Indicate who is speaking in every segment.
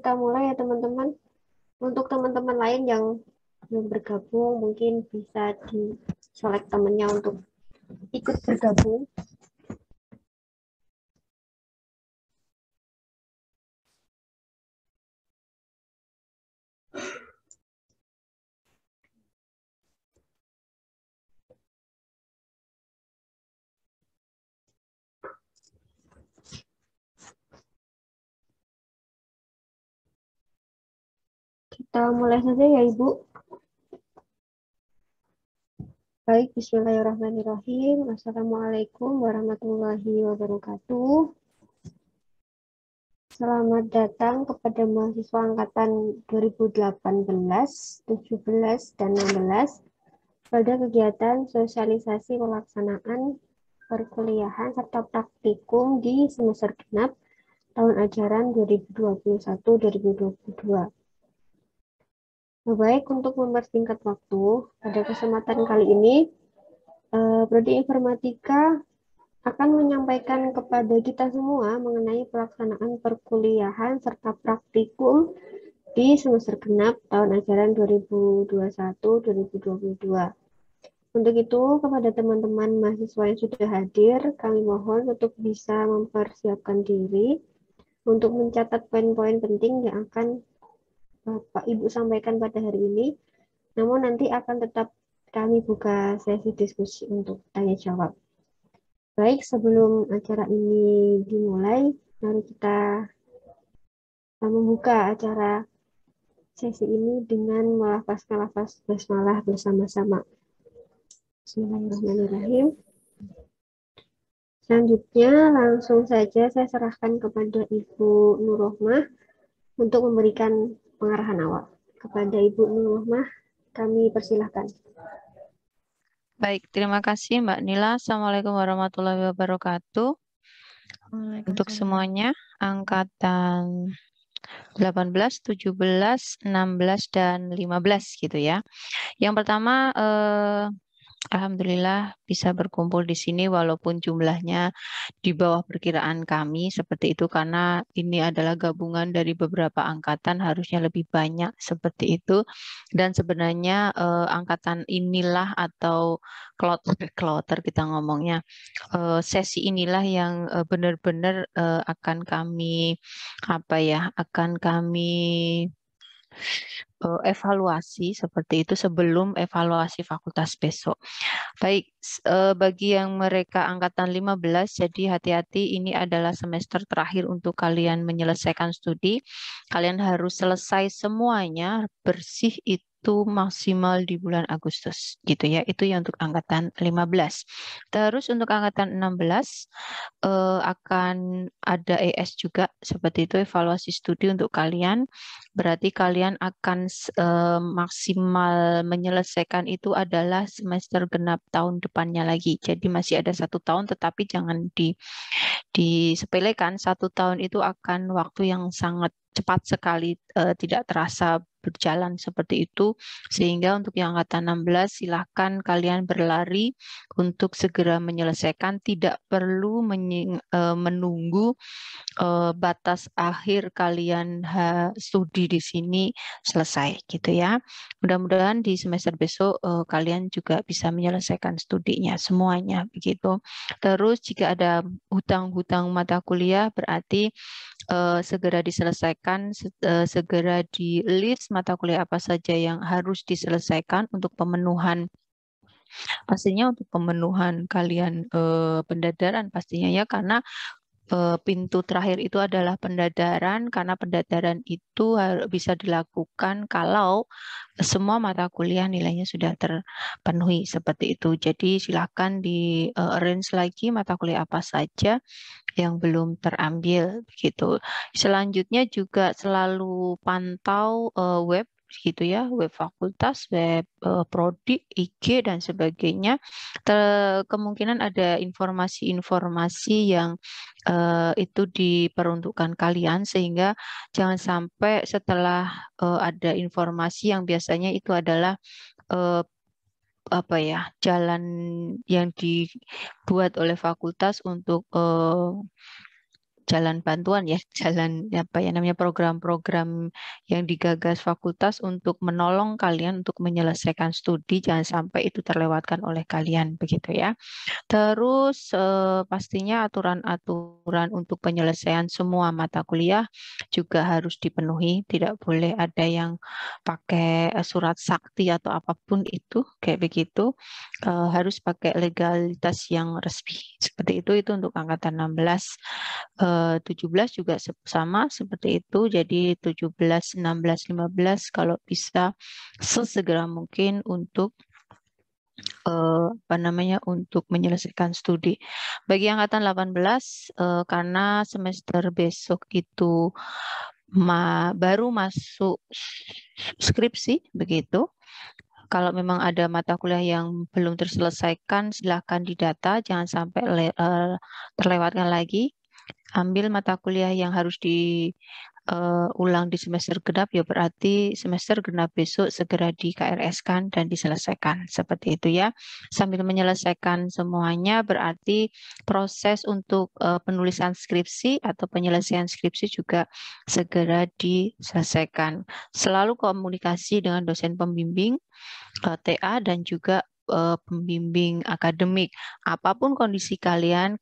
Speaker 1: kita mulai ya teman-teman. Untuk teman-teman lain yang belum bergabung, mungkin bisa di-select temennya untuk ikut bergabung. Kita mulai saja ya Ibu. Baik, bismillahirrahmanirrahim. Assalamualaikum warahmatullahi wabarakatuh. Selamat datang kepada mahasiswa angkatan 2018, 17, dan 16 pada kegiatan sosialisasi pelaksanaan perkuliahan serta praktikum di semester genap tahun ajaran 2021-2022. Baik, untuk mempersingkat waktu, pada kesempatan kali ini, Prodi Informatika akan menyampaikan kepada kita semua mengenai pelaksanaan perkuliahan serta praktikum di semester genap tahun ajaran 2021-2022. Untuk itu, kepada teman-teman mahasiswa yang sudah hadir, kami mohon untuk bisa mempersiapkan diri untuk mencatat poin-poin penting yang akan Bapak Ibu sampaikan pada hari ini. Namun nanti akan tetap kami buka sesi diskusi untuk tanya jawab. Baik, sebelum acara ini dimulai, mari kita membuka acara sesi ini dengan melafazkan lafaz basmalah bersama-sama. Bismillahirrahmanirrahim. Selanjutnya, langsung saja saya serahkan kepada Ibu Nurrohmah untuk memberikan pengarahan awal. Kepada Ibu Nurrohmah, kami persilahkan.
Speaker 2: Baik, terima kasih Mbak Nila. Assalamualaikum warahmatullahi wabarakatuh. Untuk semuanya, angkatan 18, 17, 16, dan 15 gitu ya. Yang pertama, Alhamdulillah bisa berkumpul di sini walaupun jumlahnya di bawah perkiraan kami seperti itu karena ini adalah gabungan dari beberapa angkatan harusnya lebih banyak seperti itu dan sebenarnya angkatan inilah atau kloter kita ngomongnya sesi inilah yang benar-benar akan kami evaluasi seperti itu sebelum evaluasi fakultas besok. Baik, bagi yang mereka angkatan 15, jadi hati-hati ini adalah semester terakhir untuk kalian menyelesaikan studi. Kalian harus selesai semuanya bersih itu maksimal di bulan Agustus gitu ya. Itu ya untuk angkatan 15. Terus untuk angkatan 16 akan ada ES juga seperti itu evaluasi studi untuk kalian. Berarti kalian akan maksimal menyelesaikan itu adalah semester genap tahun depannya lagi. Jadi masih ada 1 tahun, tetapi jangan disepelekan. 1 tahun itu akan waktu yang sangat cepat sekali, tidak terasa berjalan seperti itu. Sehingga untuk yang angkatan 16 silahkan kalian berlari untuk segera menyelesaikan. Tidak perlu menunggu batas akhir kalian studi di sini selesai gitu ya. Mudah-mudahan di semester besok kalian juga bisa menyelesaikan studinya semuanya begitu. Terus jika ada hutang-hutang mata kuliah berarti segera diselesaikan, segera di list mata kuliah apa saja yang harus diselesaikan untuk pemenuhan. Pastinya untuk pemenuhan kalian pendadaran pastinya ya karena pintu terakhir itu adalah pendadaran karena pendadaran itu bisa dilakukan kalau semua mata kuliah nilainya sudah terpenuhi seperti itu. Jadi silakan di arrange lagi mata kuliah apa saja yang belum terambil begitu. Selanjutnya juga selalu pantau web gitu ya, web fakultas, web prodi, IG dan sebagainya. Kemungkinan ada informasi-informasi yang itu diperuntukkan kalian sehingga jangan sampai setelah ada informasi yang biasanya itu adalah jalan yang dibuat oleh fakultas untuk jalan bantuan ya, jalan apa ya namanya program-program yang digagas fakultas untuk menolong kalian untuk menyelesaikan studi, jangan sampai itu terlewatkan oleh kalian begitu ya. Terus pastinya aturan-aturan untuk penyelesaian semua mata kuliah juga harus dipenuhi, tidak boleh ada yang pakai surat sakti atau apapun itu kayak begitu. Harus pakai legalitas yang resmi. Seperti itu untuk angkatan 16. 17 juga sama seperti itu. Jadi 17, 16, 15 kalau bisa sesegera mungkin untuk apa namanya untuk menyelesaikan studi. Bagi angkatan 18 karena semester besok itu baru masuk skripsi begitu. Kalau memang ada mata kuliah yang belum terselesaikan, silakan didata, jangan sampai terlewatkan lagi. Ambil mata kuliah yang harus diulang di semester genap, ya berarti semester genap besok segera di KRS-kan dan diselesaikan. Seperti itu ya. Sambil menyelesaikan semuanya, berarti proses untuk penulisan skripsi atau penyelesaian skripsi juga segera diselesaikan. Selalu komunikasi dengan dosen pembimbing, TA dan juga pembimbing akademik. Apapun kondisi kalian,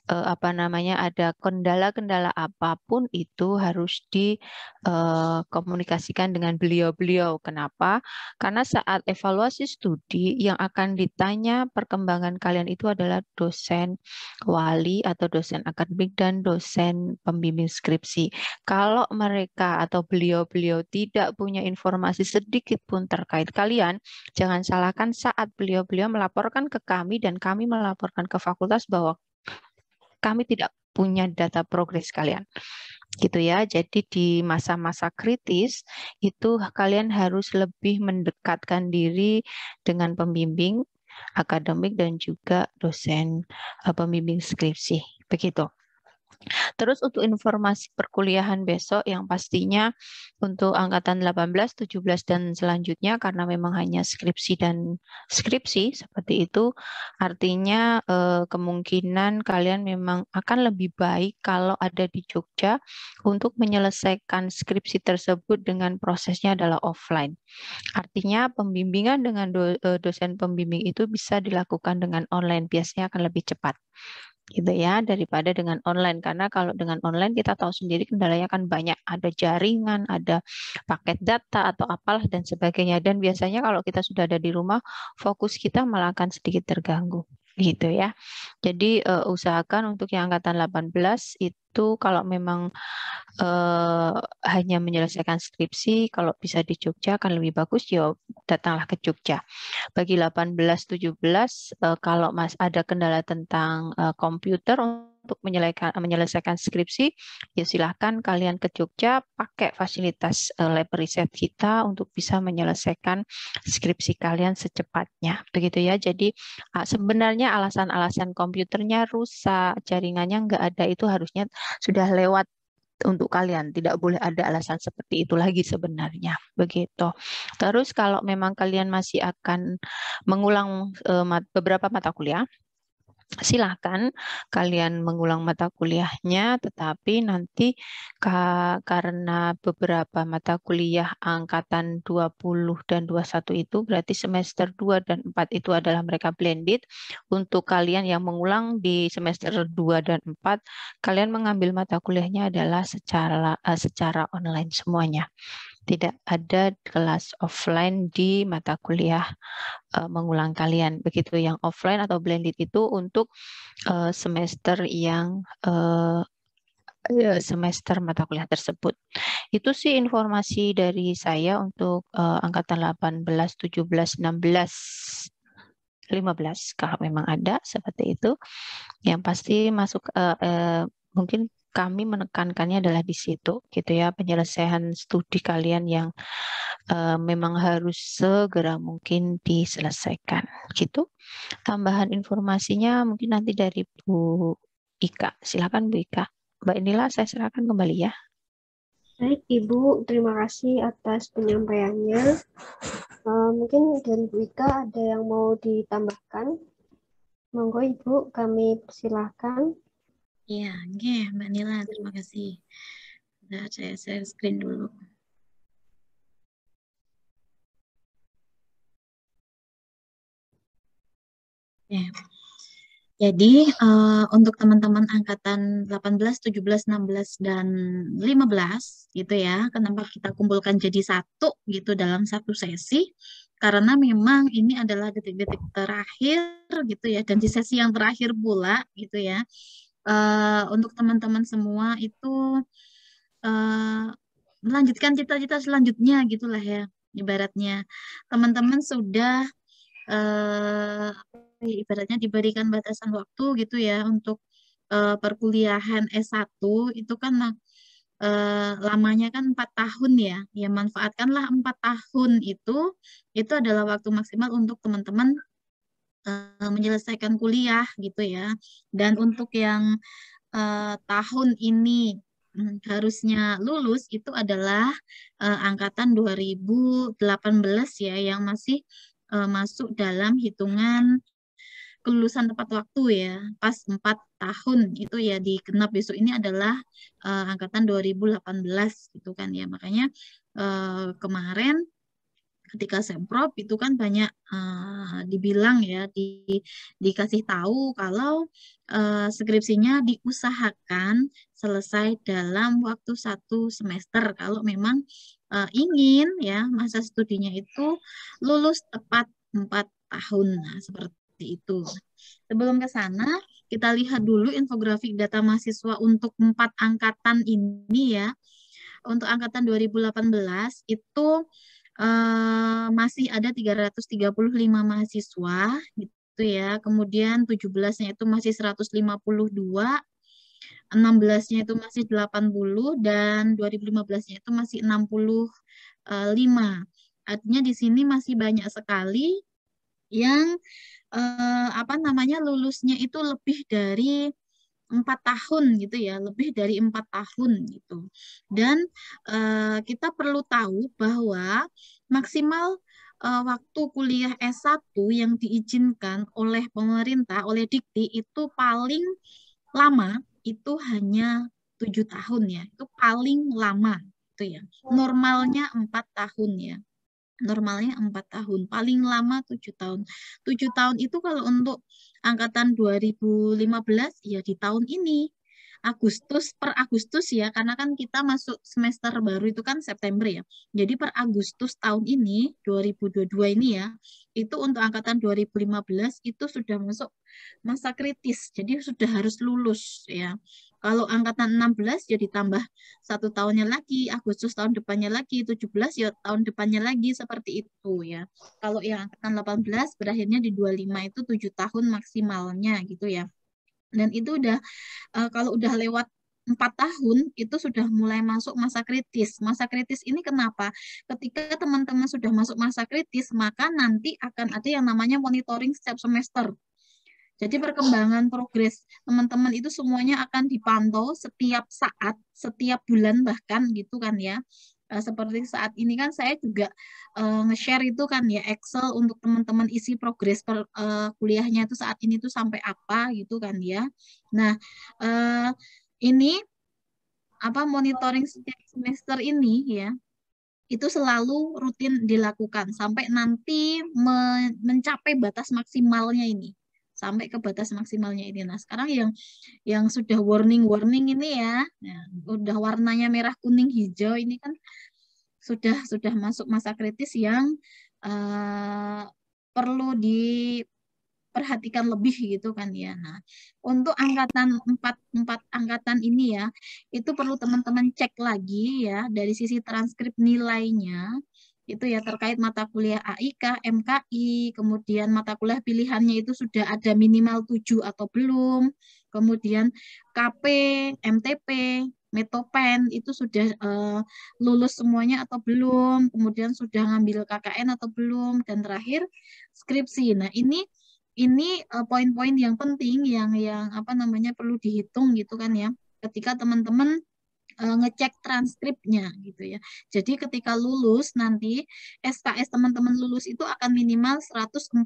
Speaker 2: apa namanya ada kendala-kendala apapun itu harus dikomunikasikan dengan beliau-beliau. Kenapa? Karena saat evaluasi studi yang akan ditanya perkembangan kalian itu adalah dosen wali atau dosen akademik dan dosen pembimbing skripsi. Kalau mereka atau beliau-beliau tidak punya informasi sedikit pun terkait kalian, jangan salahkan saat beliau-beliau melaporkan ke kami dan kami melaporkan ke fakultas bahwa kami tidak punya data progres kalian. Gitu ya. Jadi di masa-masa kritis itu kalian harus lebih mendekatkan diri dengan pembimbing akademik dan juga dosen pembimbing skripsi. Begitu. Terus untuk informasi perkuliahan besok yang pastinya untuk angkatan 18, 17 dan selanjutnya karena memang hanya skripsi dan skripsi seperti itu, artinya kemungkinan kalian memang akan lebih baik kalau ada di Jogja untuk menyelesaikan skripsi tersebut dengan prosesnya adalah offline. Artinya pembimbingan dengan dosen pembimbing itu bisa dilakukan dengan online, biasanya akan lebih cepat gitu ya daripada dengan online, karena kalau dengan online kita tahu sendiri kendalanya kan banyak, ada jaringan, ada paket data atau apalah dan sebagainya, dan biasanya kalau kita sudah ada di rumah fokus kita malah akan sedikit terganggu gitu ya. Jadi usahakan untuk yang angkatan 18 itu kalau memang hanya menyelesaikan skripsi, kalau bisa di Jogja akan lebih bagus, ya datanglah ke Jogja. Bagi 18, 17, kalau Mas ada kendala tentang komputer untuk menyelesaikan skripsi, ya silahkan kalian ke Jogja pakai fasilitas lab riset kita untuk bisa menyelesaikan skripsi kalian secepatnya. Begitu ya. Jadi sebenarnya alasan-alasan komputernya rusak, jaringannya nggak ada, itu harusnya sudah lewat untuk kalian. Tidak boleh ada alasan seperti itu lagi sebenarnya. Begitu. Terus kalau memang kalian masih akan mengulang beberapa mata kuliah, silahkan kalian mengulang mata kuliahnya, tetapi nanti karena beberapa mata kuliah angkatan 20 dan 21 itu berarti semester 2 dan 4 itu adalah mereka blended. Untuk kalian yang mengulang di semester 2 dan 4, kalian mengambil mata kuliahnya adalah secara online semuanya. Tidak ada kelas offline di mata kuliah mengulang kalian. Begitu yang offline atau blended itu untuk semester yang semester mata kuliah tersebut. Itu sih informasi dari saya untuk angkatan 18, 17, 16, 15 kalau memang ada seperti itu. Yang pasti masuk mungkin kami menekankannya adalah di situ gitu ya, penyelesaian studi kalian yang memang harus segera mungkin diselesaikan gitu. Tambahan informasinya mungkin nanti dari Bu Ika. Silakan Bu Ika. Mbak Inilah saya serahkan kembali ya.
Speaker 1: Baik Ibu, terima kasih atas penyampaiannya. Mungkin dari Bu Ika ada yang mau ditambahkan? Monggo Ibu, kami persilahkan.
Speaker 3: Iya, oke, Mbak Nila, terima kasih. Nah, saya share screen dulu. Ya. Jadi untuk teman-teman angkatan 18, 17, 16, dan 15 gitu ya, kenapa kita kumpulkan jadi satu gitu dalam satu sesi? Karena memang ini adalah detik-detik terakhir gitu ya, dan di sesi yang terakhir pula gitu ya. Untuk teman-teman semua itu melanjutkan cita-cita selanjutnya gitulah ya, ibaratnya teman-teman sudah ibaratnya diberikan batasan waktu gitu ya untuk perkuliahan S1 itu kan lamanya kan 4 tahun ya. Ya manfaatkanlah 4 tahun itu adalah waktu maksimal untuk teman-teman menyelesaikan kuliah gitu ya. Dan untuk yang tahun ini harusnya lulus itu adalah angkatan 2018 ya yang masih masuk dalam hitungan kelulusan tepat waktu ya, pas 4 tahun itu ya digenap besok ini adalah angkatan 2018 gitu kan ya. Makanya kemarin ketika Semprot itu kan banyak dibilang ya dikasih tahu kalau skripsinya diusahakan selesai dalam waktu 1 semester kalau memang ingin ya masa studinya itu lulus tepat 4 tahun. Nah, seperti itu. Sebelum ke sana, kita lihat dulu infografik data mahasiswa untuk 4 angkatan ini ya. Untuk angkatan 2018 itu masih ada 335 mahasiswa gitu ya. Kemudian 17-nya itu masih 152, 16-nya itu masih 80 dan 2015-nya itu masih 65. Artinya di sini masih banyak sekali yang apa namanya lulusnya itu lebih dari 4 tahun gitu ya, lebih dari 4 tahun gitu. Dan kita perlu tahu bahwa maksimal waktu kuliah S1 yang diizinkan oleh pemerintah, oleh Dikti itu paling lama itu hanya 7 tahun ya, itu paling lama itu ya. Normalnya 4 tahun ya. Normalnya 4 tahun, paling lama 7 tahun. 7 tahun itu kalau untuk angkatan 2015 ya di tahun ini. Agustus per Agustus ya, karena kan kita masuk semester baru itu kan September ya. Jadi per Agustus tahun ini, 2022 ini ya, itu untuk angkatan 2015 itu sudah masuk masa kritis. Jadi sudah harus lulus ya. Kalau angkatan 16 ya ditambah 1 tahunnya lagi, Agustus tahun depannya lagi, 17 ya tahun depannya lagi, seperti itu ya. Kalau yang angkatan 18 berakhirnya di 25 itu 7 tahun maksimalnya gitu ya. Dan itu udah kalau udah lewat 4 tahun itu sudah mulai masuk masa kritis. Masa kritis ini kenapa? Ketika teman-teman sudah masuk masa kritis, maka nanti akan ada yang namanya monitoring setiap semester. Jadi perkembangan progres teman-teman itu semuanya akan dipantau setiap saat, setiap bulan bahkan gitu kan ya. Seperti saat ini kan saya juga nge-share itu kan ya Excel untuk teman-teman isi progres kuliahnya itu saat ini tuh sampai apa gitu kan ya. Nah, ini apa monitoring setiap semester ini ya itu selalu rutin dilakukan sampai nanti mencapai batas maksimalnya ini sampai ke batas maksimalnya ini. Nah, sekarang yang sudah warning ini ya, udah warnanya merah, kuning, hijau ini kan sudah masuk masa kritis yang perlu diperhatikan lebih gitu kan ya. Nah, untuk angkatan 4 angkatan ini ya, itu perlu teman-teman cek lagi ya dari sisi transkrip nilainya itu ya terkait mata kuliah AIK, MKI, kemudian mata kuliah pilihannya itu sudah ada minimal 7 atau belum, kemudian KP, MTP, Metopen itu sudah lulus semuanya atau belum, kemudian sudah ngambil KKN atau belum, dan terakhir skripsi. Nah, ini poin-poin yang penting yang apa namanya perlu dihitung gitu kan ya. Ketika teman-teman ngecek transkripnya gitu ya. Jadi ketika lulus nanti SKS teman-teman lulus itu akan minimal 144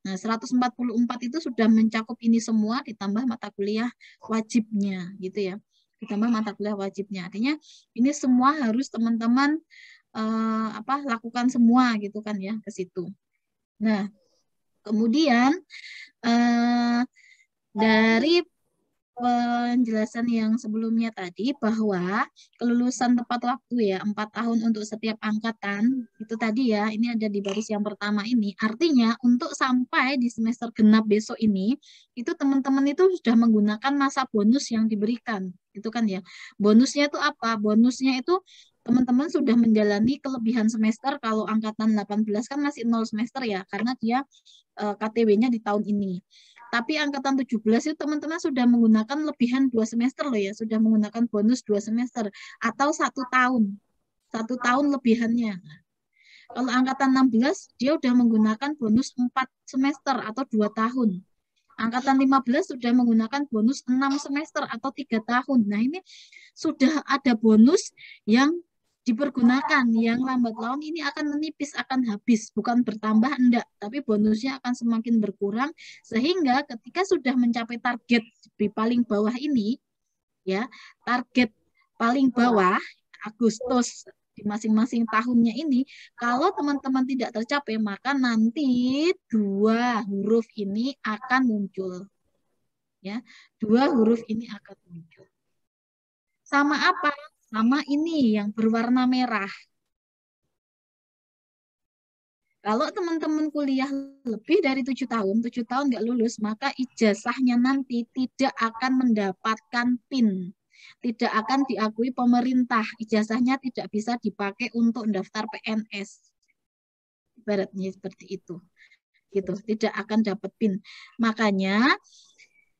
Speaker 3: Nah, 144 itu sudah mencakup ini semua ditambah mata kuliah wajibnya gitu ya. Ditambah mata kuliah wajibnya. Artinya ini semua harus teman-teman lakukan semua gitu kan ya ke situ. Nah, kemudian dari penjelasan yang sebelumnya tadi bahwa kelulusan tepat waktu ya 4 tahun untuk setiap angkatan itu tadi ya, ini ada di baris yang pertama ini, artinya untuk sampai di semester genap besok ini itu teman-teman itu sudah menggunakan masa bonus yang diberikan itu kan ya. Bonusnya itu apa? Bonusnya itu teman-teman sudah menjalani kelebihan semester. Kalau angkatan 18 kan masih 0 semester ya karena dia KTW-nya di tahun ini. Tapi angkatan 17 itu teman-teman sudah menggunakan lebihan 2 semester loh ya, sudah menggunakan bonus 2 semester atau 1 tahun. 1 tahun lebihannya. Kalau angkatan 16 dia sudah menggunakan bonus 4 semester atau 2 tahun. Angkatan 15 sudah menggunakan bonus 6 semester atau 3 tahun. Nah, ini sudah ada bonus yang dipergunakan, yang lambat laun ini akan menipis, akan habis, bukan bertambah enggak, tapi bonusnya akan semakin berkurang sehingga ketika sudah mencapai target di paling bawah ini ya, target paling bawah Agustus di masing-masing tahunnya ini, kalau teman-teman tidak tercapai maka nanti 2 huruf ini akan muncul ya, 2 huruf ini akan muncul. Sama apa? Sama ini yang berwarna merah. Kalau teman-teman kuliah lebih dari 7 tahun nggak lulus, maka ijazahnya nanti tidak akan mendapatkan PIN. Tidak akan diakui pemerintah. Ijazahnya tidak bisa dipakai untuk daftar PNS. Ibaratnya seperti itu. Gitu, tidak akan dapat PIN. Makanya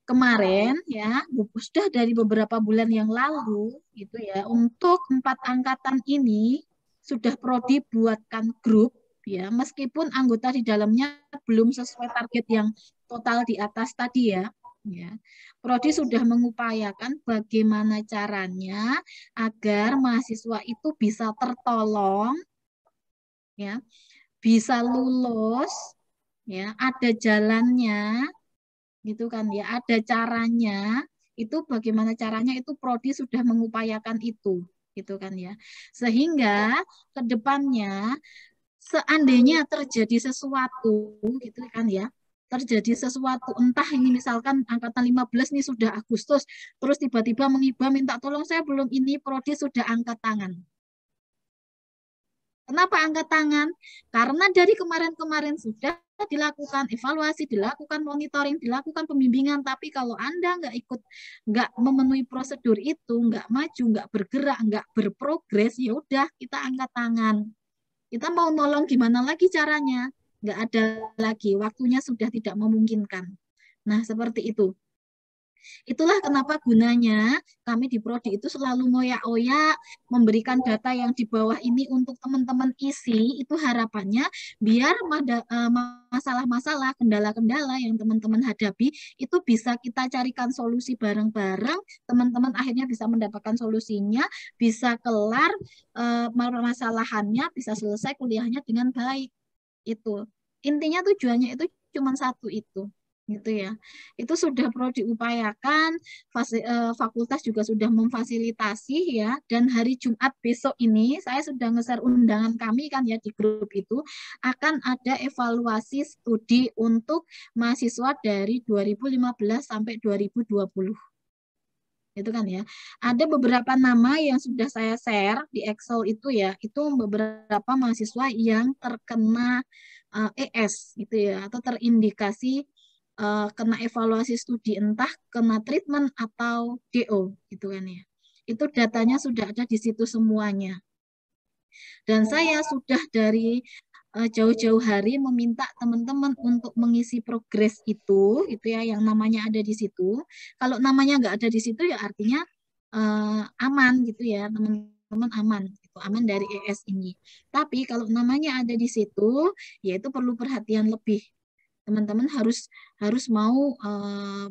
Speaker 3: kemarin ya sudah dari beberapa bulan yang lalu gitu ya, untuk 4 angkatan ini sudah prodi buatkan grup ya, meskipun anggota di dalamnya belum sesuai target yang total di atas tadi ya. Ya, prodi sudah mengupayakan bagaimana caranya agar mahasiswa itu bisa tertolong ya, bisa lulus ya, ada jalannya gitu kan ya, ada caranya. Itu bagaimana caranya itu prodi sudah mengupayakan itu gitu kan ya, sehingga ke depannya seandainya terjadi sesuatu gitu kan ya, terjadi sesuatu entah ini misalkan angkatan 15 nih sudah Agustus terus tiba-tiba mengiba minta tolong saya belum ini, prodi sudah angkat tangan. Kenapa angkat tangan? Karena dari kemarin-kemarin sudah dilakukan evaluasi, dilakukan monitoring, dilakukan pembimbingan, tapi kalau Anda nggak memenuhi prosedur itu, nggak maju, nggak bergerak, nggak berprogres, ya udah kita angkat tangan. Kita mau nolong gimana lagi caranya? Nggak ada lagi, waktunya sudah tidak memungkinkan. Nah, seperti itu. Itulah kenapa gunanya kami di Prodi itu selalu ngoyak-oyak memberikan data yang di bawah ini untuk teman-teman isi, itu harapannya biar masalah-masalah, kendala-kendala yang teman-teman hadapi itu bisa kita carikan solusi bareng-bareng, teman-teman akhirnya bisa mendapatkan solusinya, bisa kelar permasalahannya, bisa selesai kuliahnya dengan baik. Itu. Intinya tujuannya itu cuma satu itu. Gitu ya. Itu sudah perlu diupayakan, fakultas juga sudah memfasilitasi ya, dan hari Jumat besok ini saya sudah nge-share undangan kami kan ya di grup itu, akan ada evaluasi studi untuk mahasiswa dari 2015 sampai 2020. Itu kan ya. Ada beberapa nama yang sudah saya share di Excel itu ya, itu beberapa mahasiswa yang terkena ES gitu ya, atau terindikasi kena evaluasi studi, entah kena treatment atau DO gitu kan ya. Itu datanya sudah ada di situ semuanya. Dan saya sudah dari jauh-jauh hari meminta teman-teman untuk mengisi progres itu ya, yang namanya ada di situ. Kalau namanya nggak ada di situ ya artinya aman gitu ya, teman-teman aman, itu aman dari ES ini. Tapi kalau namanya ada di situ, ya itu perlu perhatian lebih. Teman-teman harus mau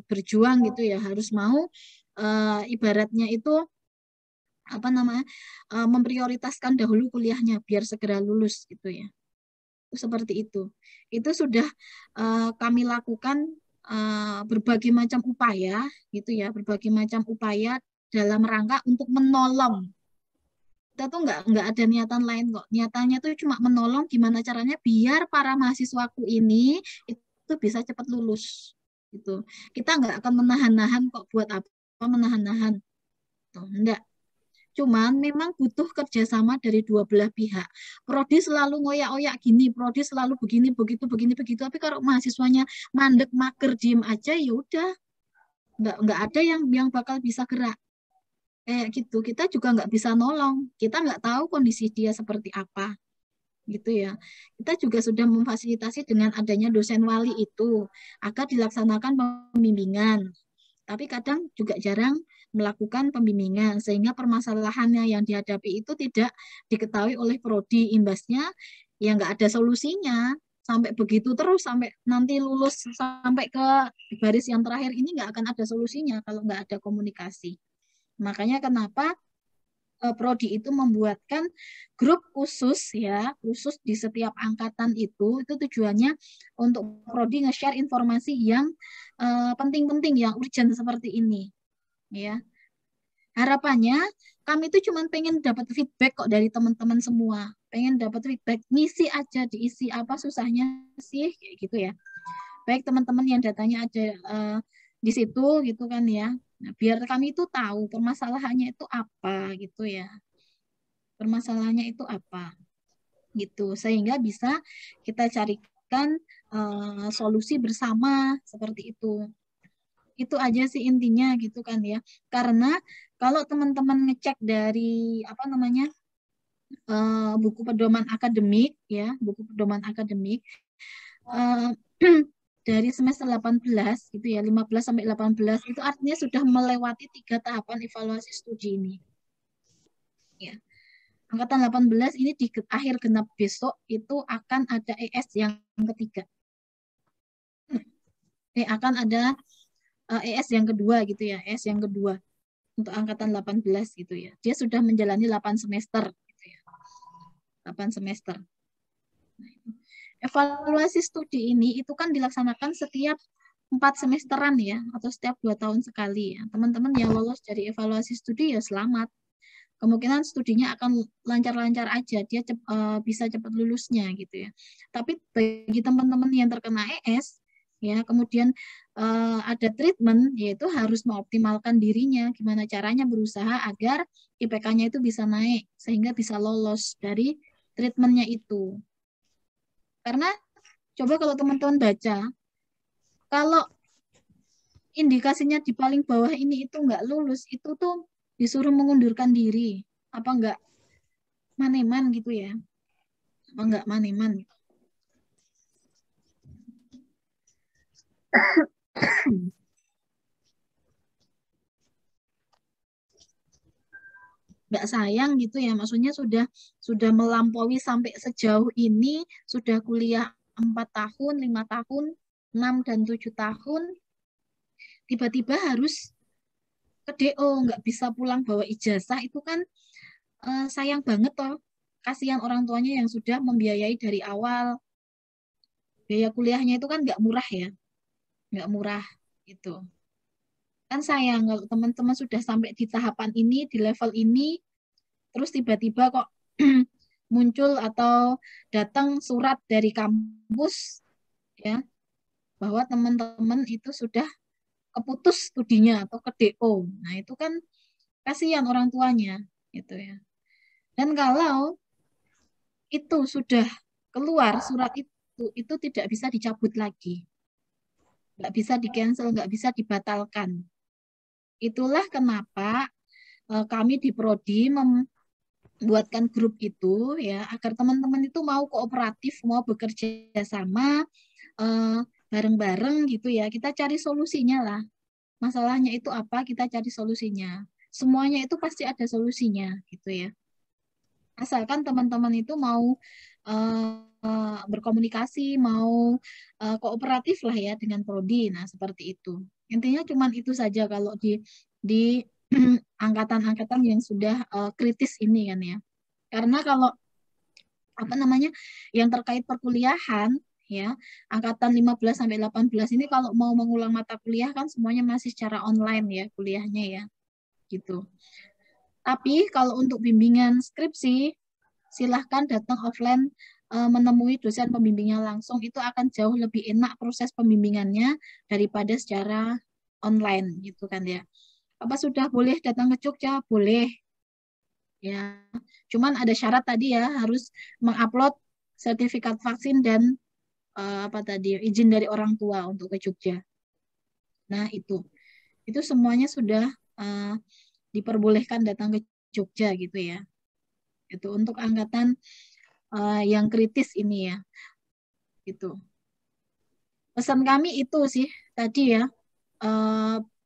Speaker 3: berjuang gitu ya, harus mau ibaratnya itu apa namanya memprioritaskan dahulu kuliahnya biar segera lulus gitu ya. Seperti itu. Itu sudah kami lakukan berbagai macam upaya, gitu ya, berbagai macam upaya dalam rangka untuk menolong. Kita tuh nggak ada niatan lain kok. Niatannya tuh cuma menolong gimana caranya biar para mahasiswaku ini itu bisa cepat lulus. Gitu. Kita nggak akan menahan-nahan kok, buat apa menahan-nahan. Tuh, enggak. Cuman memang butuh kerjasama dari dua belah pihak. Prodi selalu ngoyak-oyak gini, prodi selalu begini, begitu. Tapi kalau mahasiswanya mandek, mager, diem aja, ya udah, nggak ada yang bakal bisa gerak. Kayak gitu. Kita juga nggak bisa nolong. Kita nggak tahu kondisi dia seperti apa, gitu ya. Kita juga sudah memfasilitasi dengan adanya dosen wali itu agar dilaksanakan pembimbingan. Tapi kadang juga jarang melakukan pembimbingan sehingga permasalahannya yang dihadapi itu tidak diketahui oleh prodi, imbasnya ya nggak ada solusinya sampai begitu terus sampai nanti lulus sampai ke baris yang terakhir ini nggak akan ada solusinya kalau nggak ada komunikasi. Makanya kenapa prodi itu membuatkan grup khusus ya, khusus di setiap angkatan itu tujuannya untuk prodi nge-share informasi yang penting-penting, yang urgent seperti ini ya. Harapannya kami itu cuma pengen dapat feedback kok dari teman-teman semua, pengen dapat feedback, ngisi aja, diisi apa susahnya sih kayak gitu ya. Baik teman-teman yang datanya ada di situ gitu kan ya. Nah, biar kami itu tahu permasalahannya itu apa gitu ya. Permasalahannya itu apa gitu, sehingga bisa kita carikan solusi bersama seperti itu. Itu aja sih intinya gitu kan ya. Karena kalau teman-teman ngecek dari apa namanya buku pedoman akademik ya, buku pedoman akademik dari semester 18 gitu ya, 15 sampai 18 itu artinya sudah melewati 3 tahapan evaluasi studi ini. Ya. Angkatan 18 ini di akhir genap besok itu akan ada ES yang ketiga. Akan ada ES yang kedua gitu ya, ES yang kedua untuk angkatan 18 gitu ya. Dia sudah menjalani 8 semester gitu ya. 8 semester. Evaluasi studi ini itu kan dilaksanakan setiap 4 semesteran ya, atau setiap 2 tahun sekali ya. Teman-teman yang lolos dari evaluasi studi ya selamat. Kemungkinan studinya akan lancar-lancar aja, dia bisa cepat lulusnya gitu ya. Tapi bagi teman-teman yang terkena ES, ya kemudian ada treatment, yaitu harus mengoptimalkan dirinya, gimana caranya berusaha agar IPK-nya itu bisa naik, sehingga bisa lolos dari treatmentnya itu. Karena coba kalau teman-teman baca, kalau indikasinya di paling bawah ini itu nggak lulus, itu tuh disuruh mengundurkan diri, apa enggak maneman gitu ya, apa enggak maneman. Nggak sayang gitu ya, maksudnya sudah melampaui sampai sejauh ini, sudah kuliah 4 tahun, 5 tahun, 6 dan 7 tahun, tiba-tiba harus ke DO, nggak bisa pulang bawa ijazah, itu kan sayang banget toh. Kasihan orang tuanya yang sudah membiayai dari awal. Biaya kuliahnya itu kan nggak murah ya, nggak murah gitu. Kan sayang kalau teman-teman sudah sampai di tahapan ini, di level ini, terus tiba-tiba kok muncul atau datang surat dari kampus ya bahwa teman-teman itu sudah keputus studinya atau ke DO. Nah, itu kan kasihan orang tuanya gitu ya. Dan kalau itu sudah keluar surat itu tidak bisa dicabut lagi. Nggak bisa di-cancel, nggak bisa dibatalkan. Itulah kenapa kami di Prodi membuatkan grup itu ya agar teman-teman itu mau kooperatif, mau bekerja sama bareng-bareng gitu ya. Kita cari solusinya lah. Masalahnya itu apa? Kita cari solusinya. Semuanya itu pasti ada solusinya gitu ya. Asalkan teman-teman itu mau berkomunikasi, mau kooperatif lah ya dengan Prodi. Nah, seperti itu. Intinya cuma itu saja kalau di angkatan-angkatan yang sudah kritis ini kan ya. Karena kalau yang terkait perkuliahan ya, angkatan 15 sampai 18 ini kalau mau mengulang mata kuliah kan semuanya masih secara online ya kuliahnya ya. Gitu. Tapi kalau untuk bimbingan skripsi silahkan datang offline menemui dosen pembimbingnya langsung, itu akan jauh lebih enak proses pembimbingannya daripada secara online gitu kan ya. Apa sudah boleh datang ke Jogja? Boleh. Ya. Cuman ada syarat tadi ya, harus mengupload sertifikat vaksin dan izin dari orang tua untuk ke Jogja. Nah, itu semuanya sudah diperbolehkan datang ke Jogja gitu ya. Itu untuk angkatan yang kritis ini ya. Gitu. Pesan kami itu sih tadi ya,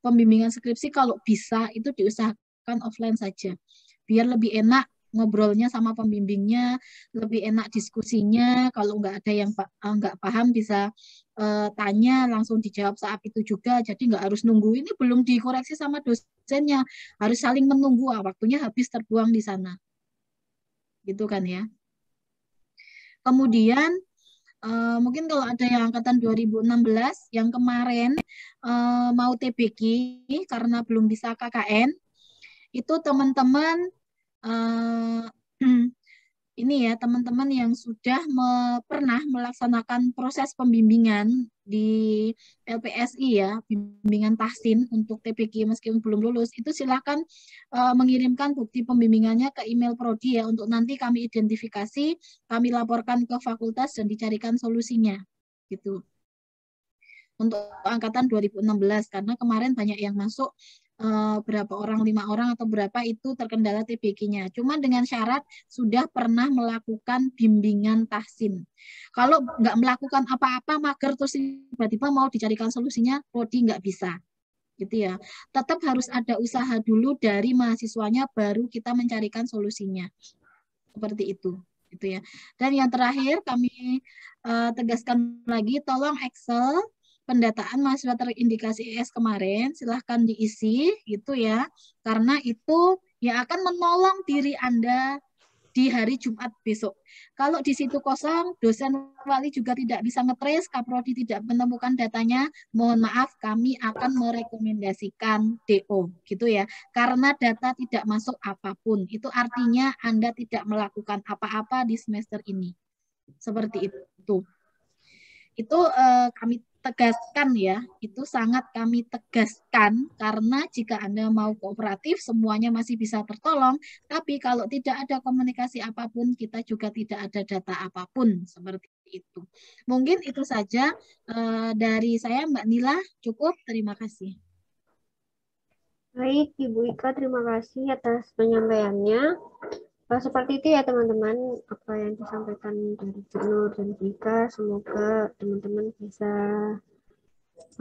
Speaker 3: pembimbingan skripsi kalau bisa itu diusahakan offline saja. Biar lebih enak ngobrolnya sama pembimbingnya, lebih enak diskusinya. Kalau nggak ada yang nggak paham bisa tanya, langsung dijawab saat itu juga. Jadi nggak harus nunggu, ini belum dikoreksi sama dosennya. Harus saling menunggu, waktunya habis terbuang di sana. Gitu kan ya. Kemudian mungkin kalau ada yang angkatan 2016 yang kemarin mau TBG karena belum bisa KKN, itu teman-teman ini ya, teman-teman yang sudah pernah melaksanakan proses pembimbingan di LPSI ya, bimbingan tahsin untuk TBG meskipun belum lulus, itu silakan mengirimkan bukti pembimbingannya ke email prodi ya, untuk nanti kami identifikasi, kami laporkan ke fakultas dan dicarikan solusinya gitu. Untuk angkatan 2016 karena kemarin banyak yang masuk berapa orang, 5 orang atau berapa itu terkendala TBG-nya. Cuma dengan syarat sudah pernah melakukan bimbingan tahsin. Kalau nggak melakukan apa-apa, mager terus tiba-tiba mau dicarikan solusinya, prodi nggak bisa. Gitu ya. Tetap harus ada usaha dulu dari mahasiswanya, baru kita mencarikan solusinya. Seperti itu. Gitu ya. Dan yang terakhir kami tegaskan lagi, tolong Excel pendataan mahasiswa terindikasi IS kemarin silahkan diisi gitu ya, karena itu yang akan menolong diri Anda di hari Jumat besok. Kalau di situ kosong, dosen wali juga tidak bisa ngetrace, Kaprodi tidak menemukan datanya, mohon maaf kami akan merekomendasikan DO gitu ya, karena data tidak masuk apapun. Itu artinya Anda tidak melakukan apa-apa di semester ini. Seperti itu. Itu kami tegaskan ya, itu sangat kami tegaskan, karena jika Anda mau kooperatif semuanya masih bisa tertolong, tapi kalau tidak ada komunikasi apapun kita juga tidak ada data apapun, seperti itu. Mungkin itu saja dari saya, Mbak Nila, cukup, terima kasih.
Speaker 1: Baik, Ibu Ika, terima kasih atas penyampaiannya. Seperti itu ya teman-teman, apa yang disampaikan dari Bu Nur dan Bu Ika, semoga teman-teman bisa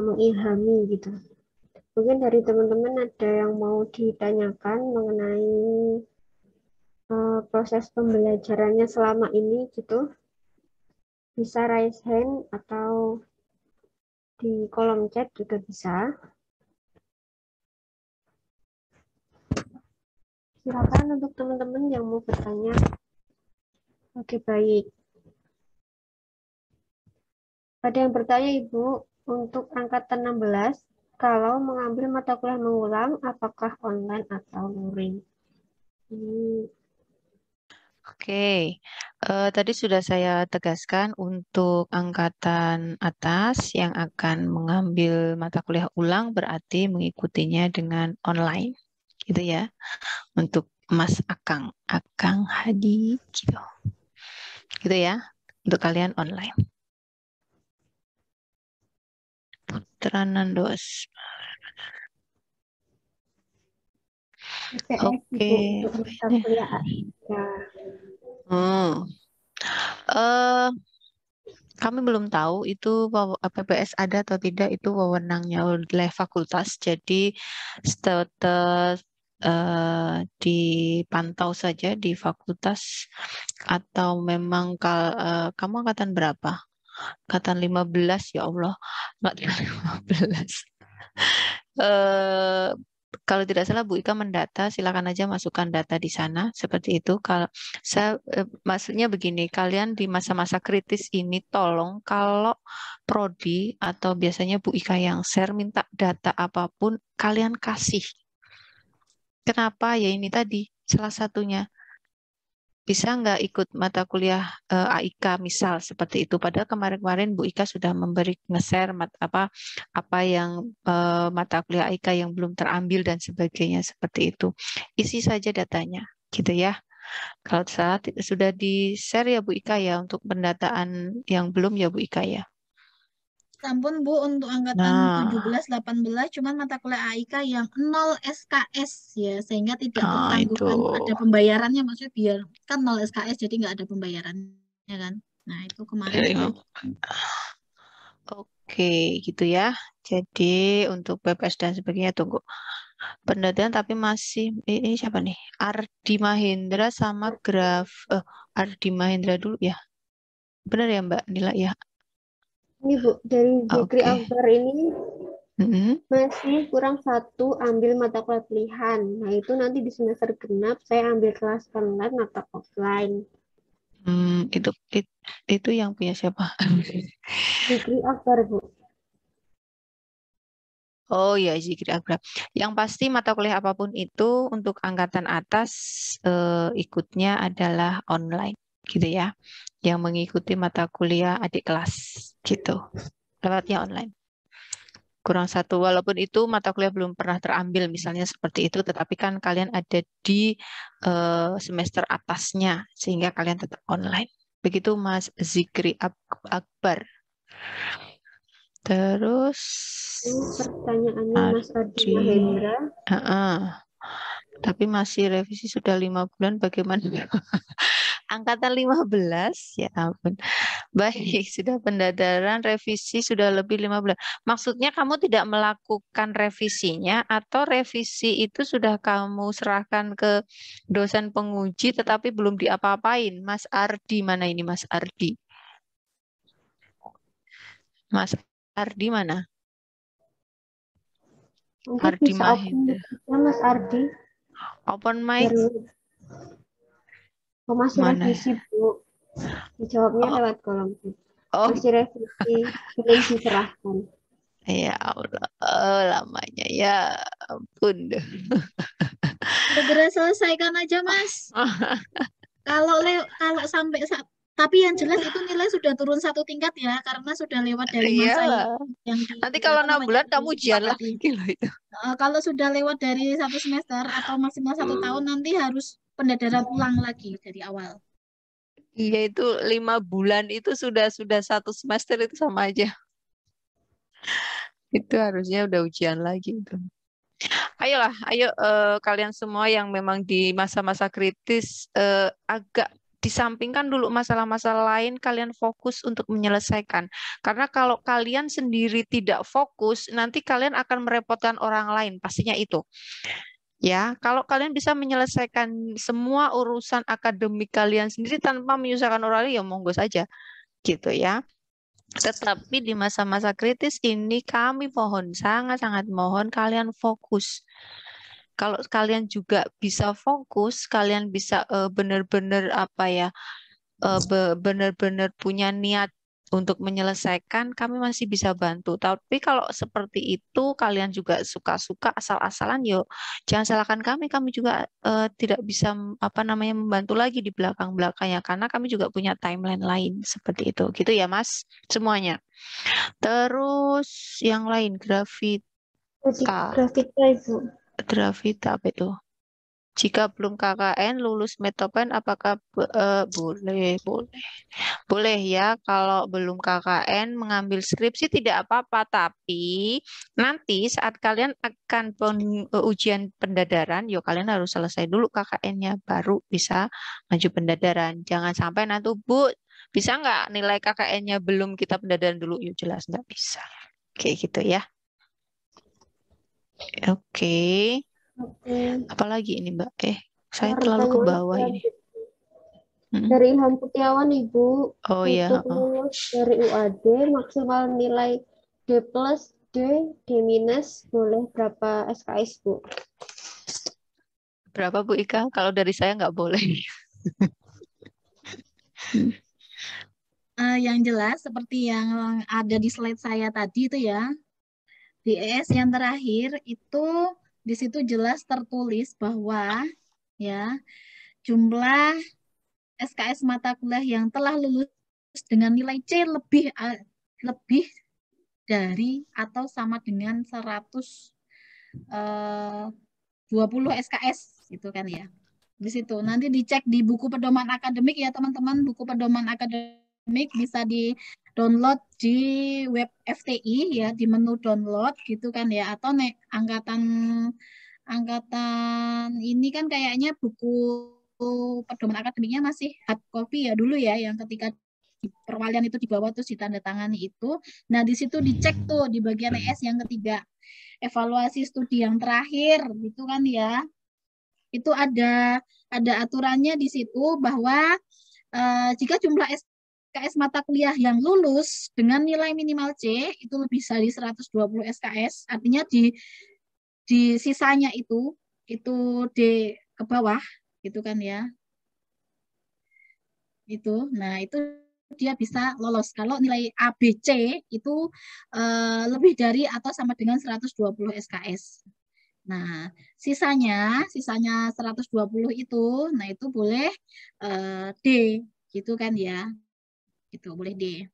Speaker 1: mengilhami gitu. Mungkin dari teman-teman ada yang mau ditanyakan mengenai proses pembelajarannya selama ini gitu. Bisa raise hand atau di kolom chat juga bisa. Silakan untuk teman-teman yang mau bertanya. Oke, baik. Ada yang bertanya, Ibu, untuk angkatan 16, kalau mengambil mata kuliah mengulang, apakah online atau luring?
Speaker 2: Oke, tadi sudah saya tegaskan untuk angkatan atas yang akan mengambil mata kuliah ulang berarti mengikutinya dengan online, gitu ya. Untuk Mas Akang Hadi, gitu ya. Untuk kalian online. Putra Nandos. Oke.
Speaker 1: Untuk mata kuliah. Ya.
Speaker 2: Kami belum tahu itu PPS ada atau tidak, itu wewenangnya oleh fakultas. Jadi tetap dipantau saja di fakultas, atau memang kamu angkatan berapa? Angkatan 15, ya Allah. Angkatan 15. kalau tidak salah Bu Ika mendata, silakan aja masukkan data di sana seperti itu. Kalau saya maksudnya begini, kalian di masa-masa kritis ini tolong kalau prodi atau biasanya Bu Ika yang share minta data apapun kalian kasih. Kenapa? Ya ini tadi salah satunya. Bisa nggak ikut mata kuliah AIK misal seperti itu. Padahal kemarin-kemarin Bu Ika sudah memberi nge-share apa yang mata kuliah AIK yang belum terambil dan sebagainya seperti itu. Isi saja datanya, gitu ya. Kalau saat sudah di-share ya Bu Ika ya untuk pendataan yang belum ya Bu Ika ya.
Speaker 3: Ampun Bu, untuk angkatan 17-18 cuman mata kuliah AIK yang 0 SKS ya, sehingga tidak
Speaker 2: itu.
Speaker 3: bertanggungan ada pembayarannya, maksudnya biar kan 0 SKS jadi nggak ada pembayarannya kan. Nah itu kemarin juga.
Speaker 2: Oke, gitu ya. Jadi untuk BPS dan sebagainya tunggu pendataan tapi masih ini siapa nih? Ardi Mahendra sama Ardi Mahendra dulu ya. Benar ya Mbak Nila ya?
Speaker 1: Ini Bu, dari Zikri
Speaker 2: Oke.
Speaker 1: Akbar ini masih kurang satu ambil mata kuliah pilihan. Nah, itu nanti di semester genap saya ambil kelas online atau offline.
Speaker 2: Itu yang punya siapa?
Speaker 1: Zikri Akbar, Bu.
Speaker 2: Oh ya, Zikri Akbar. Yang pasti mata kuliah apapun itu untuk angkatan atas ikutnya adalah online, gitu ya. Yang mengikuti mata kuliah adik kelas, gitu. Lewatnya online. Kurang satu, walaupun itu mata kuliah belum pernah terambil, misalnya seperti itu, tetapi kan kalian ada di semester atasnya, sehingga kalian tetap online. Begitu Mas Zikri Akbar. Terus
Speaker 1: Pertanyaannya Mas Ardi Mahendra.
Speaker 2: Tapi masih revisi sudah 5 bulan, bagaimana? Angkatan 15, ya ampun. Baik, sudah pendadaran, revisi sudah lebih 5 bulan. Maksudnya kamu tidak melakukan revisinya atau revisi itu sudah kamu serahkan ke dosen penguji tetapi belum diapa-apain? Mas Ardi, mana ini Mas Ardi? Mas Ardi mana?
Speaker 1: Mungkin
Speaker 2: Ardi
Speaker 1: bisa
Speaker 2: Mahendra.
Speaker 1: Mas Ardi.
Speaker 2: Open mic.
Speaker 1: Masih revisi, Bu. Dijawabnya lewat kolom. Masih revisi, belum diserahkan.
Speaker 2: Ya Allah, lamanya ya ampun.
Speaker 3: Segera selesaikan aja Mas. Kalau sampai tapi yang jelas itu nilai sudah turun 1 tingkat ya, karena sudah lewat dari masa yang
Speaker 2: nanti kalau 6 bulan kamu ujian lagi loh itu.
Speaker 3: Kalau sudah lewat dari 1 semester atau maksimal 1 tahun, nanti harus pendadaran ulang lagi dari awal.
Speaker 2: Iya, itu 5 bulan itu sudah 1 semester itu sama aja. Itu harusnya udah ujian lagi itu. Ayolah, ayo kalian semua yang memang di masa-masa kritis agak disampingkan dulu masalah-masalah lain, kalian fokus untuk menyelesaikan. Karena kalau kalian sendiri tidak fokus, nanti kalian akan merepotkan orang lain, pastinya itu. Ya, kalau kalian bisa menyelesaikan semua urusan akademik kalian sendiri tanpa menyusahkan orang lain, ya monggo saja, gitu ya. Tetapi di masa-masa kritis ini kami mohon, sangat-sangat mohon kalian fokus. Kalau kalian juga bisa fokus, kalian bisa benar-benar benar-benar punya niat untuk menyelesaikan, kami masih bisa bantu. Tapi kalau seperti itu kalian juga suka-suka asal-asalan, yuk jangan salahkan kami juga tidak bisa membantu lagi di belakang-belakangnya karena kami juga punya timeline lain seperti itu. Gitu ya, Mas, semuanya. Terus yang lain Grafita
Speaker 1: Ibu.
Speaker 2: Grafita apa itu? Jika belum KKN lulus Metopen apakah boleh ya kalau belum KKN mengambil skripsi tidak apa-apa, tapi nanti saat kalian akan ujian pendadaran, yuk kalian harus selesai dulu KKN-nya baru bisa maju pendadaran. Jangan sampai nanti Bu, bisa nggak nilai KKN-nya belum kita pendadaran dulu? Yuk jelas nggak bisa. Kayak gitu ya. Oke. Apalagi ini Mbak? Saya terlalu ke bawah ini.
Speaker 1: Dari Ilham Putiawan Ibu,
Speaker 2: untuk
Speaker 1: lulus dari UAD maksimal nilai D+, D minus boleh berapa SKS Bu?
Speaker 2: Berapa Bu Ika? Kalau dari saya nggak boleh.
Speaker 3: Yang jelas seperti yang ada di slide saya tadi itu ya, di ES yang terakhir itu di situ jelas tertulis bahwa ya jumlah SKS mata kuliah yang telah lulus dengan nilai C lebih dari atau sama dengan 120 SKS gitu kan ya. Di situ nanti dicek di buku pedoman akademik ya teman-teman, buku pedoman akademik bisa di-download di web FTI ya, di menu download gitu kan ya, atau angkatan ini kan kayaknya buku pedoman akademiknya masih hard copy ya dulu ya, yang ketika di perwalian itu di bawah terus ditandatangani itu. Nah, di situ dicek tuh di bagian ES yang ketiga, evaluasi studi yang terakhir gitu kan ya. Itu ada aturannya di situ bahwa jika jumlah SKS mata kuliah yang lulus dengan nilai minimal C itu lebih dari 120 SKS, artinya di sisanya itu D ke bawah gitu kan ya. Itu. Nah, itu dia bisa lolos kalau nilai ABC itu lebih dari atau sama dengan 120 SKS. Nah, sisanya 120 itu, nah itu boleh D, gitu kan ya. Gitu, boleh D.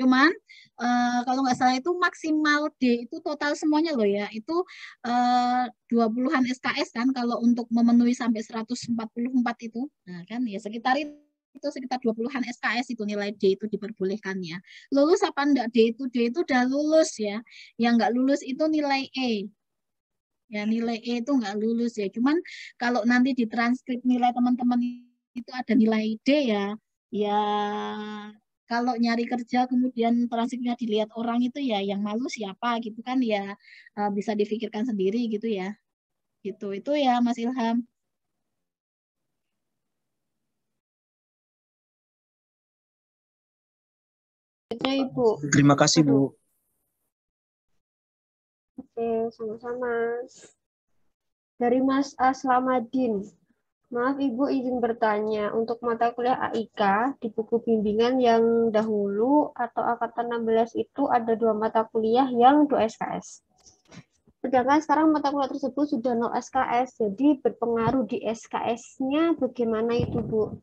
Speaker 3: Cuman kalau nggak salah itu maksimal D itu total semuanya loh ya, itu 20-an SKS kan kalau untuk memenuhi sampai 144 itu. Nah, kan ya sekitar 20-an SKS itu nilai D itu diperbolehkan ya. Lulus apa enggak D itu udah lulus ya. Yang nggak lulus itu nilai E. Ya, nilai E itu nggak lulus ya. Cuman kalau nanti di transkrip nilai teman-teman itu ada nilai D ya, ya kalau nyari kerja kemudian transkripnya dilihat orang itu ya yang malu siapa gitu kan ya, bisa difikirkan sendiri gitu ya. Gitu. Itu ya Mas Ilham.
Speaker 1: Ya, Ibu.
Speaker 4: Terima kasih, Bu.
Speaker 1: Oke, sama-sama. Dari Mas Aslamadin. Maaf Ibu izin bertanya, untuk mata kuliah AIK di buku bimbingan yang dahulu atau angkatan 16 itu ada 2 mata kuliah yang 2 SKS. Sedangkan sekarang mata kuliah tersebut sudah 0 SKS, jadi berpengaruh di SKS-nya bagaimana itu Bu?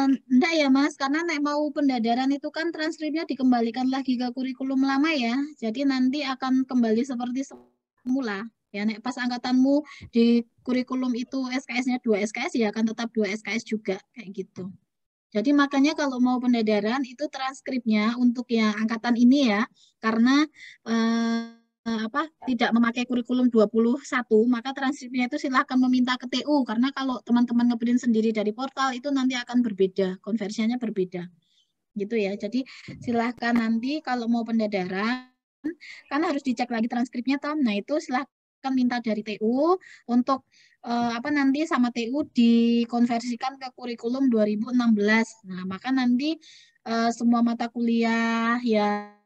Speaker 3: Enggak ya Mas, karena nek mau pendadaran itu kan transkripnya dikembalikan lagi ke kurikulum lama ya. Jadi nanti akan kembali seperti semula. Ya, nek pas angkatanmu di kurikulum itu SKS-nya 2 SKS ya akan tetap 2 SKS juga kayak gitu. Jadi makanya kalau mau pendadaran itu transkripnya untuk yang angkatan ini ya, karena tidak memakai kurikulum 21, maka transkripnya itu silahkan meminta ke TU, karena kalau teman-teman ngeprint sendiri dari portal itu nanti akan berbeda, konversinya berbeda. Gitu ya. Jadi silahkan nanti kalau mau pendadaran, kan harus dicek lagi transkripnya, Tom. Nah, itu silahkan minta dari TU untuk nanti sama TU dikonversikan ke kurikulum 2016. Nah, maka nanti semua mata kuliah yang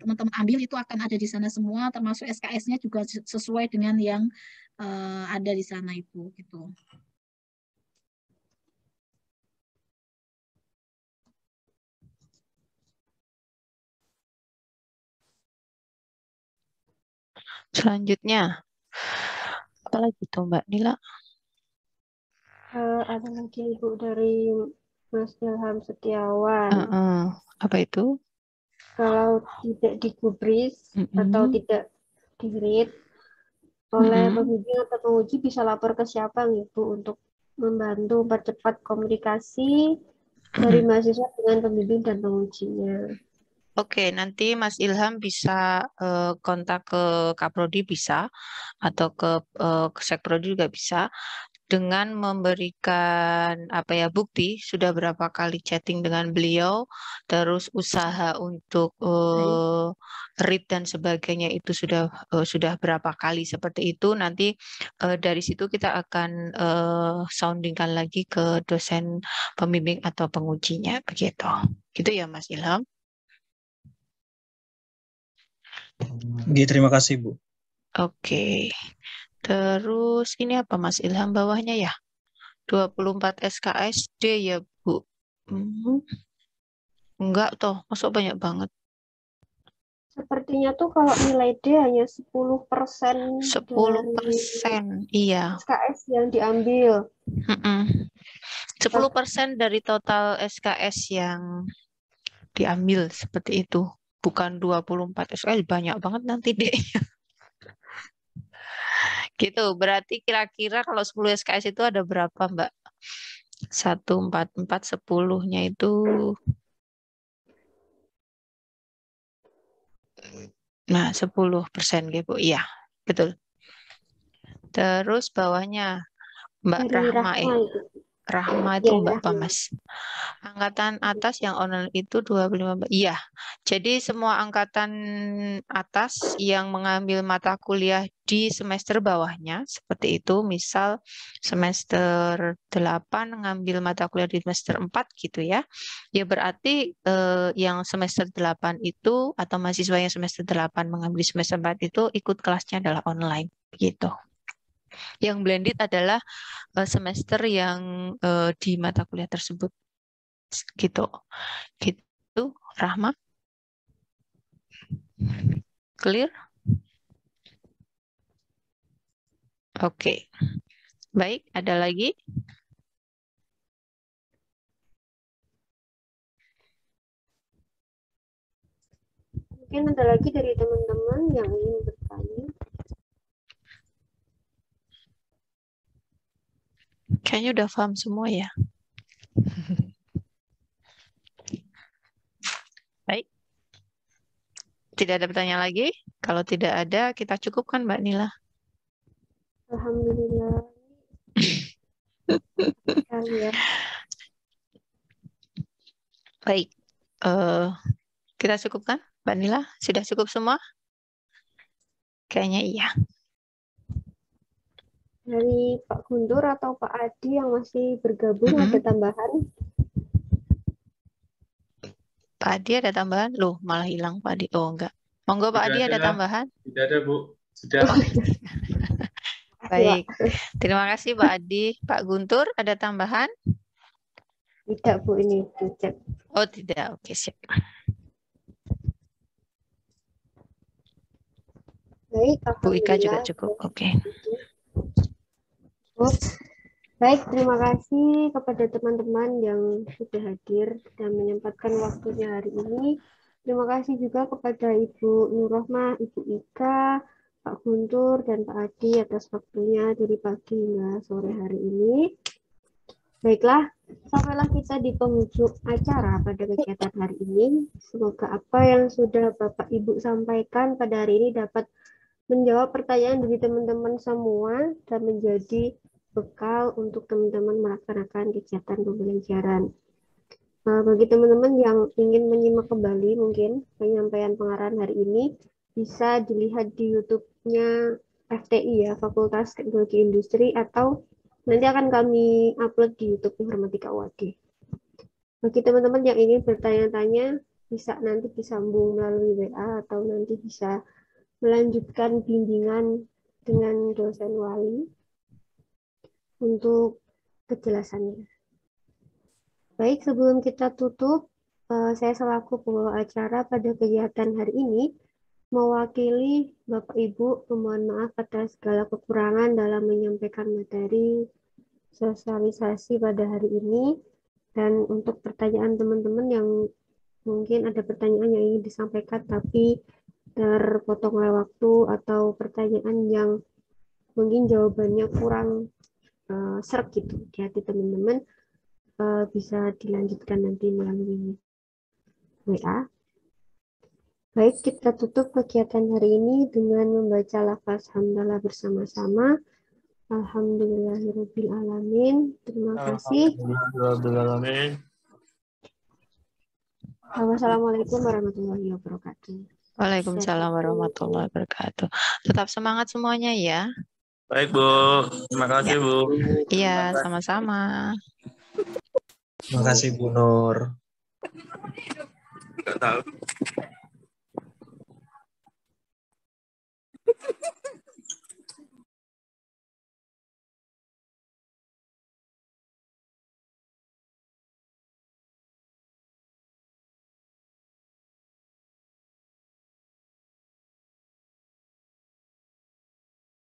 Speaker 3: teman-teman ambil itu akan ada di sana semua, termasuk SKS-nya juga sesuai dengan yang ada di sana itu gitu.
Speaker 2: Selanjutnya, apa lagi tuh Mbak Nila?
Speaker 1: Ada lagi Ibu dari Mas Ilham Setiawan.
Speaker 2: Apa itu?
Speaker 1: Kalau tidak digubris atau tidak di-read oleh pembimbing atau penguji, bisa lapor ke siapa Ibu untuk membantu mempercepat komunikasi dari mahasiswa dengan pembimbing dan pengujinya.
Speaker 2: Oke, nanti Mas Ilham bisa kontak ke Kaprodi bisa, atau ke Sekprodi juga bisa, dengan memberikan bukti sudah berapa kali chatting dengan beliau, terus usaha untuk read dan sebagainya itu sudah berapa kali seperti itu. Nanti dari situ kita akan soundingkan lagi ke dosen pembimbing atau pengujinya begitu. Gitu ya Mas Ilham.
Speaker 4: Terima kasih Bu.
Speaker 2: Oke. Terus ini apa Mas Ilham bawahnya ya? 24 SKSD ya Bu. Enggak toh, masuk banyak banget.
Speaker 1: Sepertinya tuh kalau nilai D hanya 10%
Speaker 2: 10%, iya.
Speaker 1: SKS yang diambil.
Speaker 2: 10% dari total SKS yang diambil seperti itu. Bukan 24 SKS, banyak banget nanti deh. Gitu, berarti kira-kira kalau 10 SKS itu ada berapa Mbak? 144, 10-nya itu. Nah, 10% gitu. Iya, betul. Terus bawahnya Mbak
Speaker 1: Dari
Speaker 2: Rahma,
Speaker 1: Rahma itu.
Speaker 2: Rahma itu
Speaker 1: Ya,
Speaker 2: Mbak
Speaker 1: Rahma.
Speaker 2: Mas. Angkatan atas yang online itu 25. Iya. Jadi semua angkatan atas yang mengambil mata kuliah di semester bawahnya seperti itu, misal semester 8 mengambil mata kuliah di semester 4 gitu ya. Ya berarti yang semester 8 itu atau mahasiswa yang semester 8 mengambil di semester 4 itu ikut kelasnya adalah online gitu. Yang blended adalah semester yang di mata kuliah tersebut gitu. Gitu, Rahma. Clear? Oke. Baik, ada lagi?
Speaker 1: Mungkin ada lagi dari teman-teman yang ingin bertanya.
Speaker 2: Kayaknya udah paham semua ya. Baik. Tidak ada pertanyaan lagi? Kalau tidak ada, kita cukupkan Mbak Nila.
Speaker 1: Alhamdulillah. Sekali ya.
Speaker 2: Baik. Kita cukupkan Mbak Nila? Sudah cukup semua? Kayaknya iya.
Speaker 1: Dari Pak Guntur atau Pak Adi yang masih bergabung ada tambahan?
Speaker 2: Pak Adi ada tambahan? Loh, malah hilang Pak Adi. Oh, enggak. Monggo Pak Adi ada tambahan?
Speaker 4: Tidak ada, Bu. Sudah.
Speaker 2: Baik. Terima kasih Pak Adi. Pak Guntur ada tambahan?
Speaker 1: Tidak Bu, ini dicek.
Speaker 2: Oh, tidak. Oke, siap.
Speaker 1: Baik,
Speaker 2: Bu Ika juga
Speaker 1: alhamdulillah.
Speaker 2: cukup. Oke.
Speaker 1: Baik, terima kasih kepada teman-teman yang sudah hadir dan menyempatkan waktunya hari ini. Terima kasih juga kepada Ibu Nurrohmah, Ibu Ika, Pak Guntur, dan Pak Adi atas waktunya dari pagi hingga sore hari ini. Baiklah, sampailah kita di penghujung acara pada kegiatan hari ini. Semoga apa yang sudah Bapak Ibu sampaikan pada hari ini dapat menjawab pertanyaan dari teman-teman semua dan menjadi bekal untuk teman-teman melaksanakan kegiatan pembelajaran. Bagi teman-teman yang ingin menyimak kembali mungkin penyampaian pengarahan hari ini, bisa dilihat di YouTube-nya FTI ya, Fakultas Teknologi Industri, atau nanti akan kami upload di YouTube Informatika UAD. Bagi teman-teman yang ingin bertanya-tanya, bisa nanti disambung melalui WA atau nanti bisa melanjutkan bimbingan dengan dosen wali untuk kejelasannya. Baik, sebelum kita tutup, saya selaku pembawa acara pada kegiatan hari ini mewakili Bapak Ibu memohon maaf atas segala kekurangan dalam menyampaikan materi sosialisasi pada hari ini. Dan untuk pertanyaan teman-teman yang mungkin ada pertanyaan yang ingin disampaikan tapi terpotong oleh waktu atau pertanyaan yang mungkin jawabannya kurang serk gitu di hati teman-teman, bisa dilanjutkan nanti melalui WA. Baik, kita tutup kegiatan hari ini dengan membaca lafaz hamdalah bersama-sama. Alhamdulillahirabbil alamin. Terima kasih. Wassalamualaikum warahmatullahi wabarakatuh.
Speaker 2: Waalaikumsalam warahmatullahi wabarakatuh. Tetap semangat semuanya ya.
Speaker 4: Baik, Bu. Terima kasih, Bu.
Speaker 2: Iya, sama-sama.
Speaker 5: Terima kasih, Bu Nur.
Speaker 4: Nggak tahu.